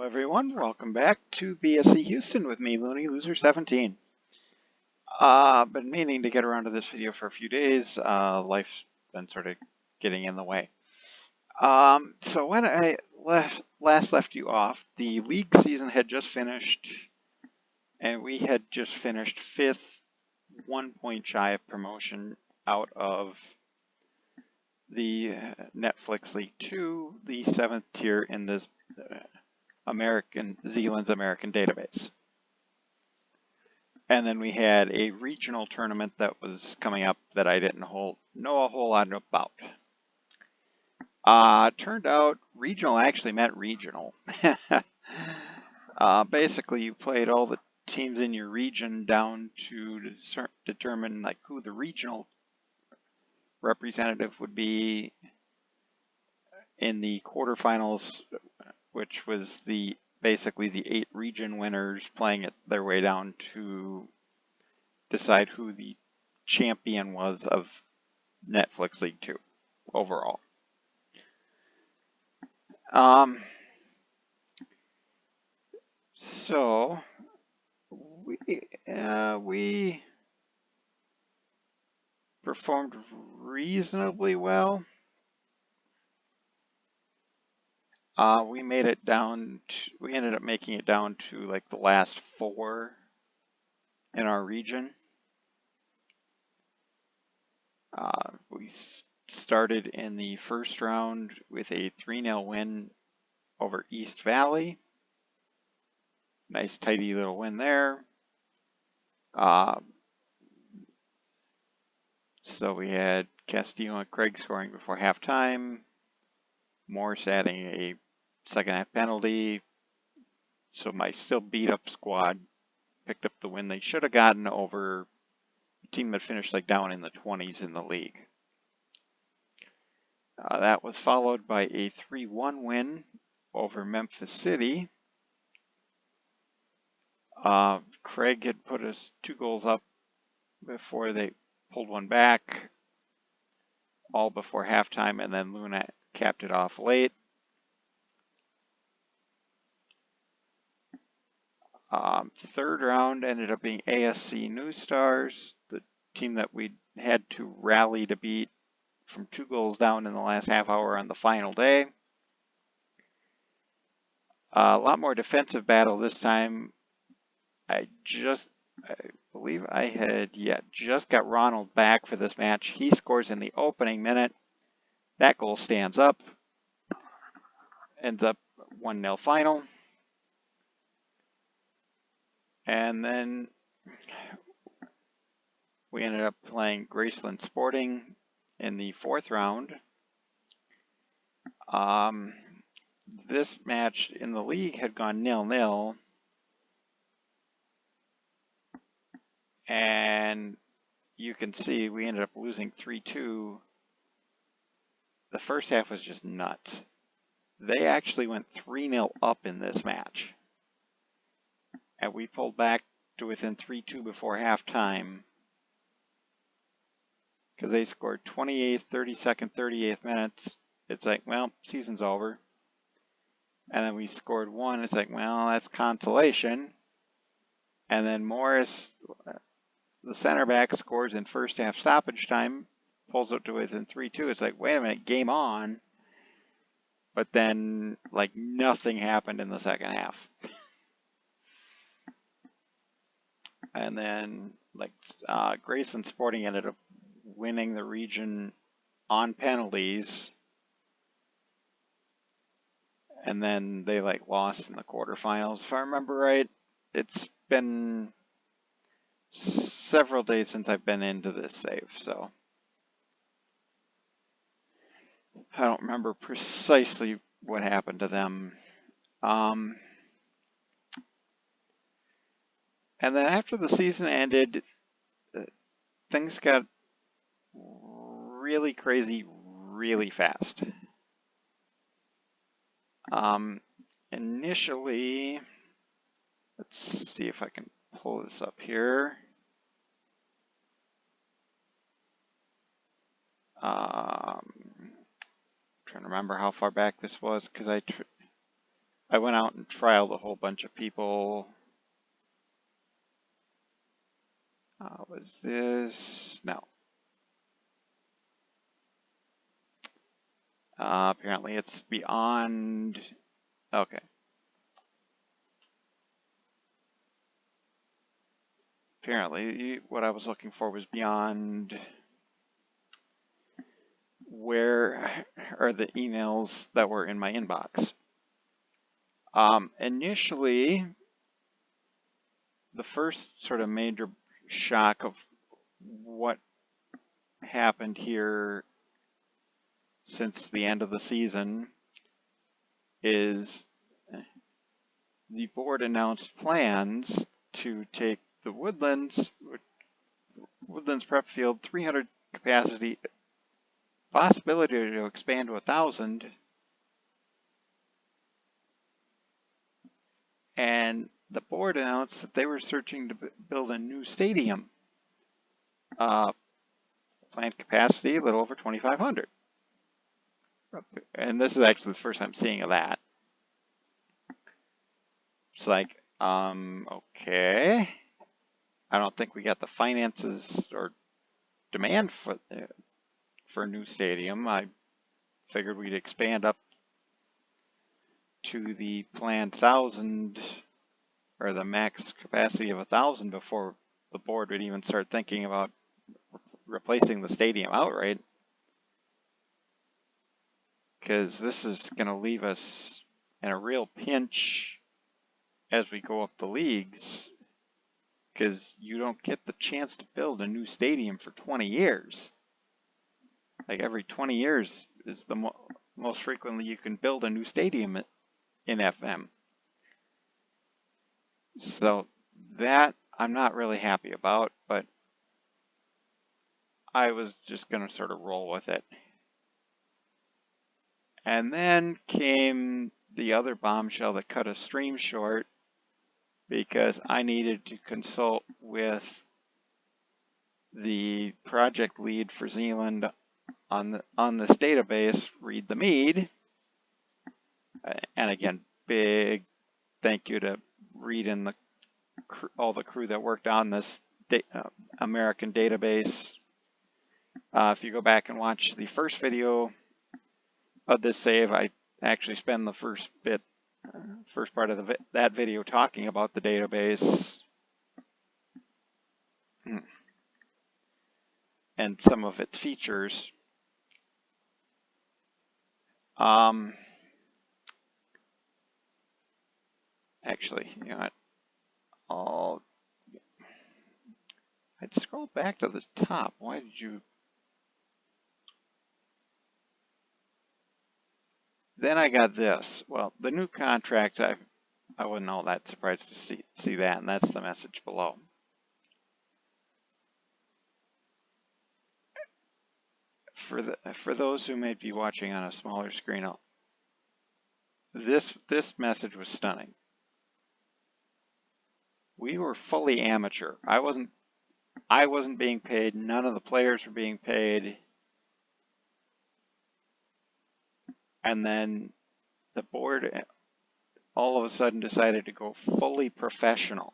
Everyone, welcome back to BSC Houston with me, Looney Loser 17. Been meaning to get around to this video for a few days. Life's been sort of getting in the way. So when I last left you off, the league season had just finished, and we had just finished 5th, 1 point shy of promotion out of the Netflix League 2, the 7th tier in this Zealand's American database. And then we had a regional tournament that was coming up that I didn't know a whole lot about. Turned out regional actually meant regional. Basically, you played all the teams in your region down to determine like who the regional representative would be in the quarterfinals, which was basically the 8 region winners playing it their way down to decide who the champion was of Netflix League 2 overall. So we performed reasonably well. We made it down we ended up making it down to like the last 4 in our region. We started in the first round with a 3-0 win over East Valley. Nice tidy little win there. So we had Castillo and Craig scoring before halftime. Morse adding a second half penalty. So my still beat up squad picked up the win they should have gotten over a team that finished like down in the 20s in the league. That was followed by a 3-1 win over Memphis City. Craig had put us 2 goals up before they pulled one back, all before halftime, and then Luna capped it off late. Third round ended up being ASC New Stars, the team that we had to rally to beat from 2 goals down in the last half hour on the final day. A lot more defensive battle this time. I believe I had just got Ronald back for this match. He scores in the opening minute. That goal stands up. Ends up 1-0 final. And then we ended up playing Graceland Sporting in the 4th round. This match in the league had gone 0-0. And you can see we ended up losing 3-2. The first half was just nuts. They actually went 3-0 up in this match. And we pulled back to within 3-2 before halftime. Because they scored 28th, 32nd, 38th minutes. It's like, well, season's over. And then we scored 1. It's like, well, that's consolation. And then Morris, the center back, scores in first half stoppage time. Pulls up to within 3-2. It's like, wait a minute, game on. But then, like, nothing happened in the second half. And then, like, Grayson Sporting ended up winning the region on penalties. And then they, like, lost in the quarterfinals. If I remember right, it's been several days since I've been into this save, so I don't remember precisely what happened to them. And then after the season ended, things got really crazy really fast. Initially, let's see if I can pull this up here. Trying to remember how far back this was because I went out and trialed a whole bunch of people. Was this? No. Apparently it's beyond. Okay. Apparently what I was looking for was beyond where are the emails that were in my inbox. Initially, the first sort of major shock of what happened here since the end of the season is the board announced plans to take the Woodlands prep field 300 capacity, possibility to expand to 1,000, and the board announced that they were searching to build a new stadium. Planned capacity a little over 2,500. And this is actually the first I'm seeing of that. It's like, okay. I don't think we got the finances or demand for a new stadium. I figured we'd expand up to the planned 1,000 or the max capacity of 1,000 before the board would even start thinking about replacing the stadium outright. Because this is going to leave us in a real pinch as we go up the leagues, because you don't get the chance to build a new stadium for 20 years. Like every 20 years is the most frequently you can build a new stadium in FM. So that I'm not really happy about, but I was just going to sort of roll with it. And then came the other bombshell that cut a stream short, because I needed to consult with the project lead for Zealand on this database, Readthemeade. And again, big thank you to Reed and all the crew that worked on this American database. If you go back and watch the first video of this save, I actually spend the first part of that video talking about the database and some of its features. Actually, you know what? I'd scroll back to the top. Why did you? Then I got this. Well, the new contract, I wasn't all that surprised to see that, and that's the message below. For those who may be watching on a smaller screen, this message was stunning. We were fully amateur. I wasn't being paid. None of the players were being paid. And then the board all of a sudden decided to go fully professional.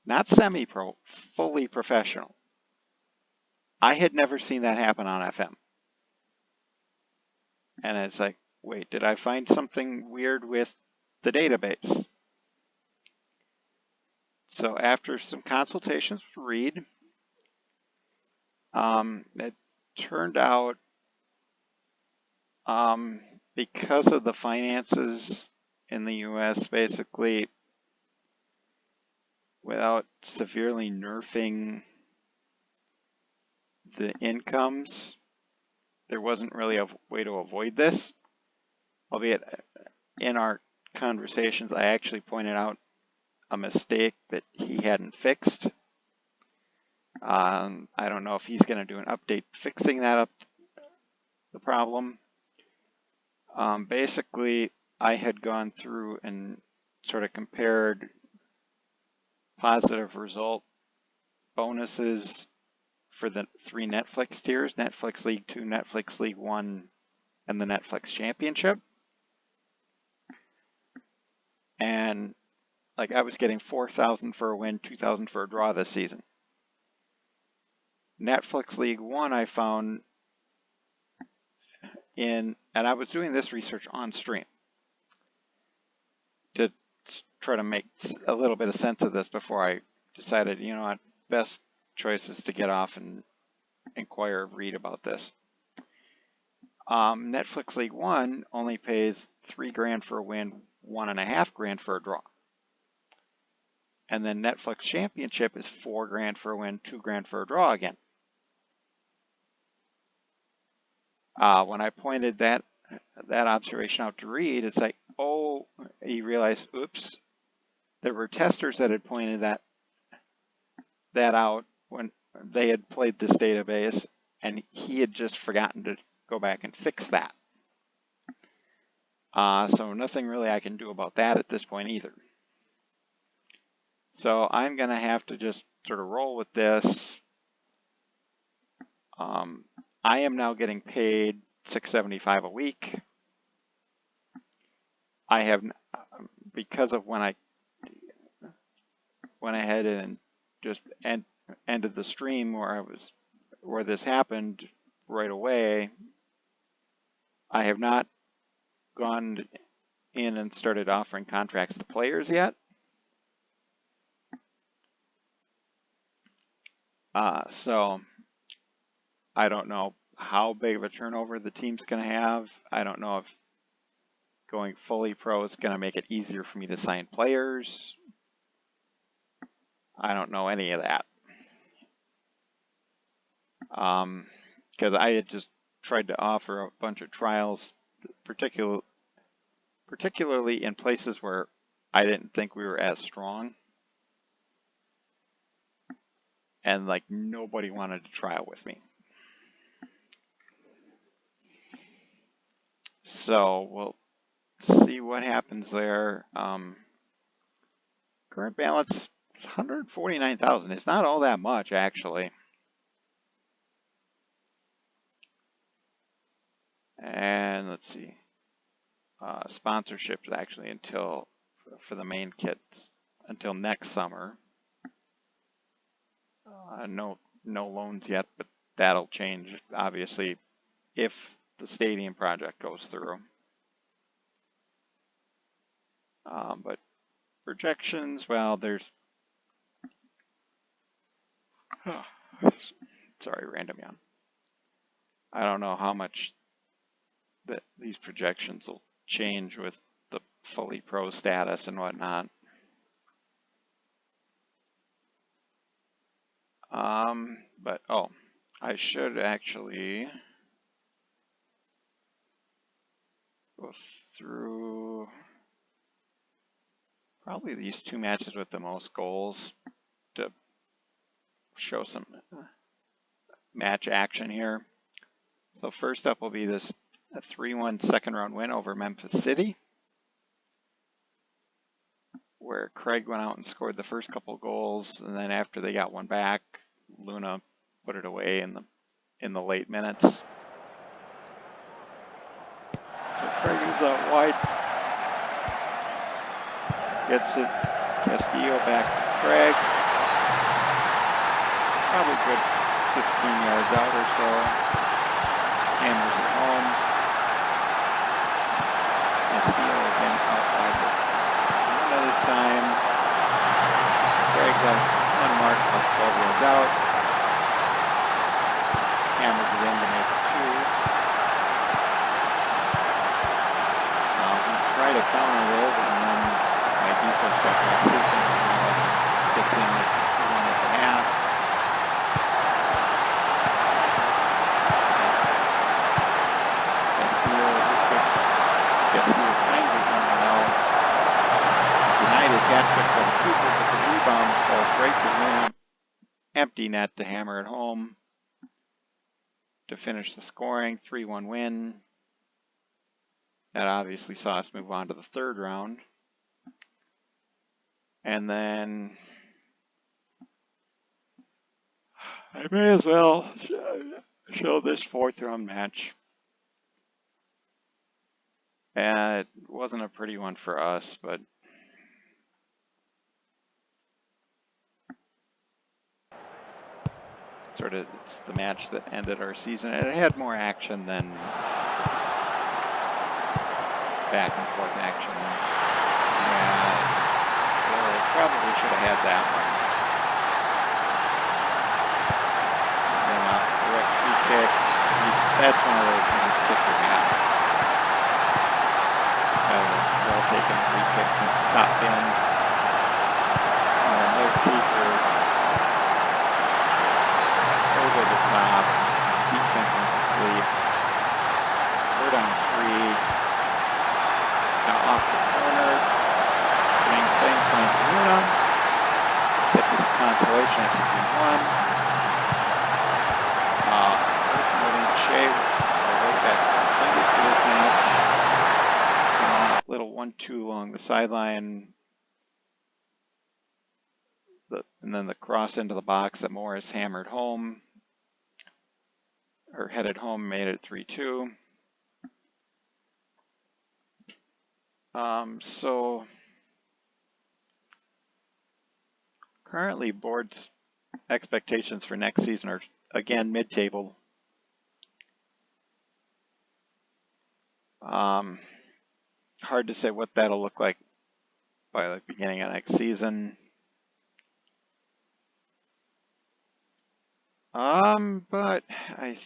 Not semi-pro, fully professional. I had never seen that happen on FM. And it's like, wait, did I find something weird with the database? So after some consultations with Reed, it turned out because of the finances in the US, basically, without severely nerfing the incomes, there wasn't really a way to avoid this. Albeit in our conversations, I actually pointed out a mistake that he hadn't fixed. I don't know if he's going to do an update fixing that the problem. Basically, I had gone through and sort of compared positive result bonuses for the 3 Netflix tiers, Netflix League 2, Netflix League 1, and the Netflix Championship. And like I was getting 4,000 for a win, 2,000 for a draw this season. Netflix League One I found and I was doing this research on stream to try to make a little bit of sense of this before I decided, you know what, best choice is to get off and inquire, read about this. Netflix League One only pays $3,000 for a win, $1.5 grand for a draw. And then Netflix Championship is $4,000 for a win, $2,000 for a draw again. When I pointed that observation out to Reed, it's like, oh, he realized, oops, there were testers that had pointed that out when they had played this database, and he had just forgotten to go back and fix that. So nothing really I can do about that at this point either. So I'm going to have to just sort of roll with this. I am now getting paid $675 a week. I have, because of when I went ahead and just ended the stream where this happened right away, I have not gone in and started offering contracts to players yet. So I don't know how big of a turnover the team's going to have. I don't know if going fully pro is going to make it easier for me to sign players. I don't know any of that. Because I had just tried to offer a bunch of trials, particularly in places where I didn't think we were as strong. And like nobody wanted to trial with me. So we'll see what happens there. Current balance is 149,000. It's not all that much actually. And let's see. Sponsorships actually until for the main kits until next summer. No loans yet, but that'll change obviously if the stadium project goes through. But projections, well, there's sorry, random yawn. I don't know how much that these projections will change with the fully pro status and whatnot. But oh, I should actually go through probably these two matches with the most goals to show some match action here. So first up will be this 3-1 second round win over Memphis City, where Craig went out and scored the first couple goals, and then after they got one back, Luna put it away in the late minutes. So Craig is out wide, gets it, Castillo back to Craig, probably good 15 yards out or so, hammers it home. Castillo again out wide with Luna this time. Craig got unmarked about 12 yards out. Hammers it in to make it 2. We try to counter this, and then my defense got my system and else gets in with 1 at the half. Castillo kindly done well. Denied his hat trick by the keeper, but the rebound falls right to Luna. Empty net to hammer it home to finish the scoring. 3-1 win. That obviously saw us move on to the third round. And then I may as well show this fourth round match. It wasn't a pretty one for us, but it's the match that ended our season, and it had more action than back and forth action. Yeah, well, probably should have had that one. And then direct free kick. That's one of those things kicker got. Well taken free kick from the top bin. No keeper. Over the top. Defense went to sleep. Third on 3. Now off the corner. Playing finds Luna. Gets us a consolation at 61. Promoting Shea. Right back suspended for this match. Little 1-2 along the sideline. And then the cross into the box that Morris hammered home. Or headed home, made it 3-2. So currently board's expectations for next season are again mid-table. Hard to say what that'll look like by the beginning of next season. But I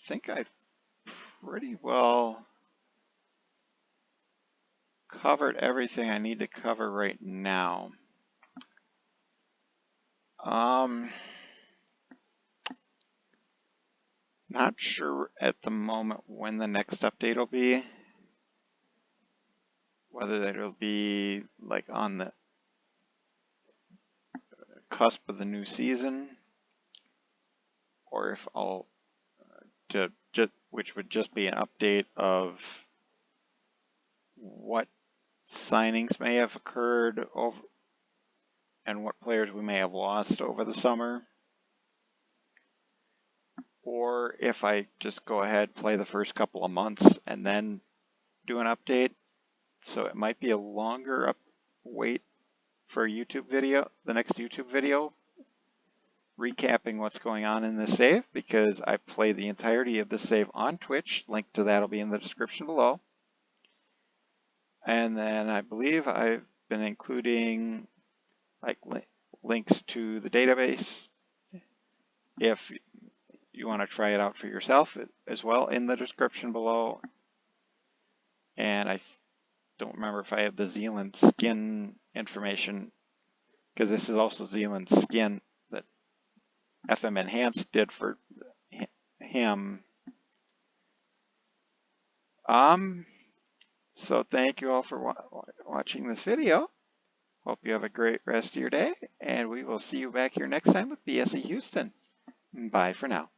think I've pretty well covered everything I need to cover right now. Not sure at the moment when the next update will be. Whether it'll be like on the cusp of the new season, or if I'll which would just be an update of what signings may have occurred over and what players we may have lost over the summer, or if I just go ahead, play the first couple of months and then do an update. So it might be a longer wait for a YouTube video, the next YouTube video, recapping what's going on in this save, because I play the entirety of this save on Twitch. Link to that will be in the description below. And then I believe I've been including like links to the database if you want to try it out for yourself as well in the description below. And I don't remember if I have the Zealand skin information, because this is also Zealand skin that FM Enhanced did for him. So thank you all for watching this video. Hope you have a great rest of your day, and we will see you back here next time with BSE Houston. Bye for now.